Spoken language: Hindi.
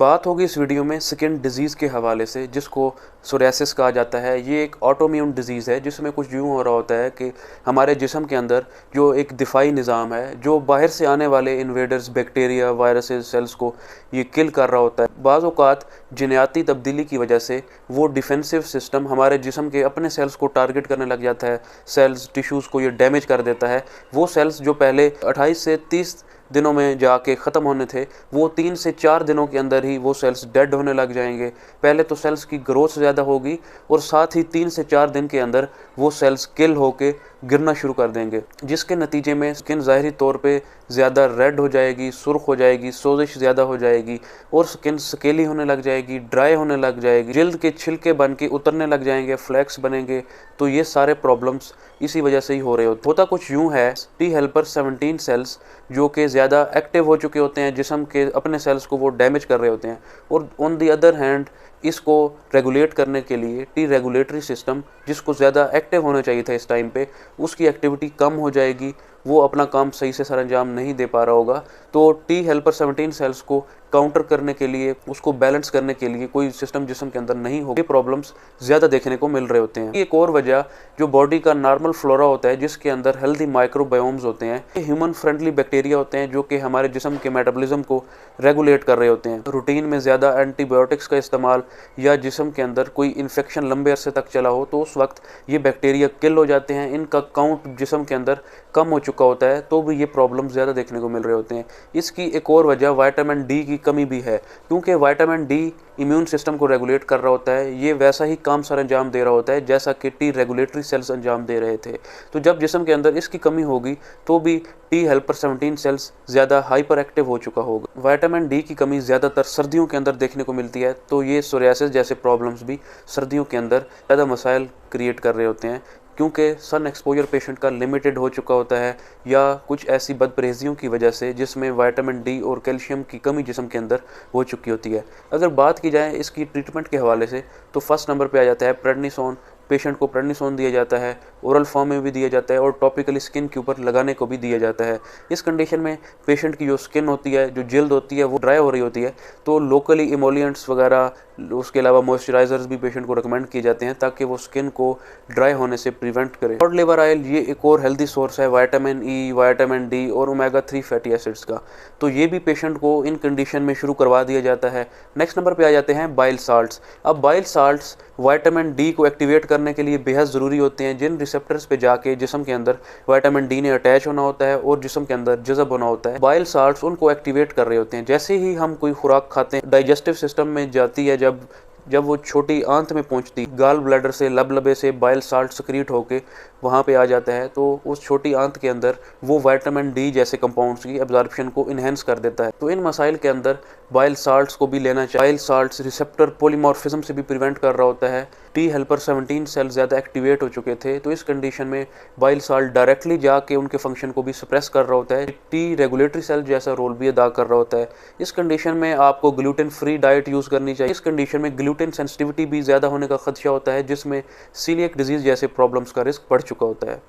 बात होगी इस वीडियो में स्किन डिजीज़ के हवाले से, जिसको सोरियासिस कहा जाता है। ये एक ऑटोइम्यून डिजीज़ है जिसमें कुछ यूँ हो रहा होता है कि हमारे जिस्म के अंदर जो एक दिफाई निज़ाम है, जो बाहर से आने वाले इन्वेडर्स, बैक्टीरिया, वायरसेस, सेल्स को ये किल कर रहा होता है। बाज़ औक़ात जीनाती तब्दीली की वजह से वो डिफेंसिव सिस्टम हमारे जिस्म के अपने सेल्स को टारगेट करने लग जाता है, सेल्स, टिश्यूज़ को ये डैमेज कर देता है। वो सेल्स जो पहले 28 से 30 दिनों में जाके ख़त्म होने थे, वो 3 से 4 दिनों के अंदर ही वो सेल्स डेड होने लग जाएंगे। पहले तो सेल्स की ग्रोथ ज़्यादा होगी और साथ ही 3 से 4 दिन के अंदर वो सेल्स किल होके गिरना शुरू कर देंगे, जिसके नतीजे में स्किन ज़ाहिरी तौर पे ज़्यादा रेड हो जाएगी, सुर्ख हो जाएगी, सोजिश ज़्यादा हो जाएगी और स्किन स्केली होने लग जाएगी, ड्राई होने लग जाएगी, जिल्द के छिलके बन के उतरने लग जाएंगे, फ्लैक्स बनेंगे। तो ये सारे प्रॉब्लम्स इसी वजह से ही हो रहे होता कुछ यूँ है, टी हेल्पर 17 सेल्स जो कि ज़्यादा एक्टिव हो चुके होते हैं, जिस्म के अपने सेल्स को वो डैमेज कर रहे होते हैं। और ऑन दी अदर हैंड इसको रेगुलेट करने के लिए टी रेगुलेटरी सिस्टम, जिसको ज़्यादा एक्टिव होना चाहिए था इस टाइम पे, उसकी एक्टिविटी कम हो जाएगी, वो अपना काम सही से सरअंजाम नहीं दे पा रहा होगा। तो टी हेल्पर 17 सेल्स को काउंटर करने के लिए, उसको बैलेंस करने के लिए कोई सिस्टम जिस्म के अंदर नहीं होगा, ये प्रॉब्लम्स ज़्यादा देखने को मिल रहे होते हैं। एक और वजह जो बॉडी का नॉर्मल फ्लोरा होता है, जिसके अंदर हेल्दी माइक्रोबायोम्स होते हैं, ये ह्यूमन फ्रेंडली बैक्टीरिया होते हैं जो कि हमारे जिस्म के मेटाबॉलिज्म को रेगुलेट कर रहे होते हैं। रूटीन में ज़्यादा एंटीबायोटिक्स का इस्तेमाल या जिस्म के अंदर कोई इन्फेक्शन लंबे अरसे तक चला हो, तो उस वक्त ये बैक्टीरिया किल हो जाते हैं, इनका काउंट जिस्म के अंदर कम हो चुका होता है, तो भी ये प्रॉब्लम ज़्यादा देखने को मिल रहे होते हैं। इसकी एक और वजह विटामिन डी की कमी भी है, क्योंकि विटामिन डी इम्यून सिस्टम को रेगुलेट कर रहा होता है। ये वैसा ही काम सर अंजाम दे रहा होता है जैसा कि टी रेगुलेटरी सेल्स अंजाम दे रहे थे। तो जब जिस्म के अंदर इसकी कमी होगी तो भी टी हेल्पर 17 सेल्स ज़्यादा हाइपर एक्टिव हो चुका होगा। विटामिन डी की कमी ज़्यादातर सर्दियों के अंदर देखने को मिलती है, तो ये सोरियासिस जैसे प्रॉब्लम्स भी सर्दियों के अंदर ज़्यादा मसाइल क्रिएट कर रहे होते हैं, क्योंकि सन एक्सपोजर पेशेंट का लिमिटेड हो चुका होता है या कुछ ऐसी बदपरहेजियों की वजह से जिसमें विटामिन डी और कैल्शियम की कमी जिस्म के अंदर हो चुकी होती है। अगर बात की जाए इसकी ट्रीटमेंट के हवाले से, तो फर्स्ट नंबर पे आ जाता है प्रेडनिसोन। पेशेंट को प्रेडनिसोन दिया जाता है, ओरल फॉर्म में भी दिया जाता है और टॉपिकली स्किन के ऊपर लगाने को भी दिया जाता है। इस कंडीशन में पेशेंट की जो स्किन होती है, जो जिल्द होती है, वो ड्राई हो रही होती है, तो लोकली इमोलिएंट्स वगैरह, उसके अलावा मॉइस्चराइजर्स भी पेशेंट को रिकमेंड किए जाते हैं ताकि वो स्किन को ड्राई होने से प्रिवेंट करे। कॉड लिवर ऑयल ये एक और हेल्दी सोर्स है विटामिन ई, विटामिन डी और ओमेगा 3 फैटी एसिड्स का, तो ये भी पेशेंट को इन कंडीशन में शुरू करवा दिया जाता है। नेक्स्ट नंबर पे आ जाते हैं बाइल साल्ट्स। अब बाइल साल्ट्स विटामिन डी को एक्टिवेट करने के लिए बेहद ज़रूरी होते हैं, जिन रिसेप्टर्स पे जाके जिस्म के अंदर विटामिन डी ने अटैच होना होता है और जिस्म के अंदर जज़ब होना होता है। बाइल साल्ट्स उनको एक्टिवेट कर रहे होते हैं। जैसे ही हम कोई खुराक खाते हैं, डाइजेस्टिव सिस्टम में जाती है, जब वो छोटी आंत में पहुंचती, गाल ब्लैडर से, लबलबे से बाइल साल्ट सक्रीट होके वहाँ पे आ जाता है, तो उस छोटी आंत के अंदर वो विटामिन डी जैसे कंपाउंड्स की एब्जॉर्प्शन को इन्हेंस कर देता है। तो इन मसाइल के अंदर बाइल साल्ट्स को भी लेना चाहिए। बाइल साल्ट्स रिसेप्टर पॉलीमॉर्फिज्म से भी प्रिवेंट कर रहा होता है। टी हेल्पर 17 सेल ज़्यादा एक्टिवेट हो चुके थे, तो इस कंडीशन में बाइल साल्ट डायरेक्टली जाके उनके फंक्शन को भी सप्रेस कर रहा होता है। टी रेगुलेटरी सेल जैसा रोल भी अदा कर रहा होता है। इस कंडीशन में आपको ग्लूटेन फ्री डाइट यूज़ करनी चाहिए। इस कंडीशन में ग्लूटेन सेंसिटिविटी भी ज़्यादा होने का खदशा होता है, जिसमें सीलिएक डिजीज़ जैसे प्रॉब्लम्स का रिस्क बढ़ चुका होता है।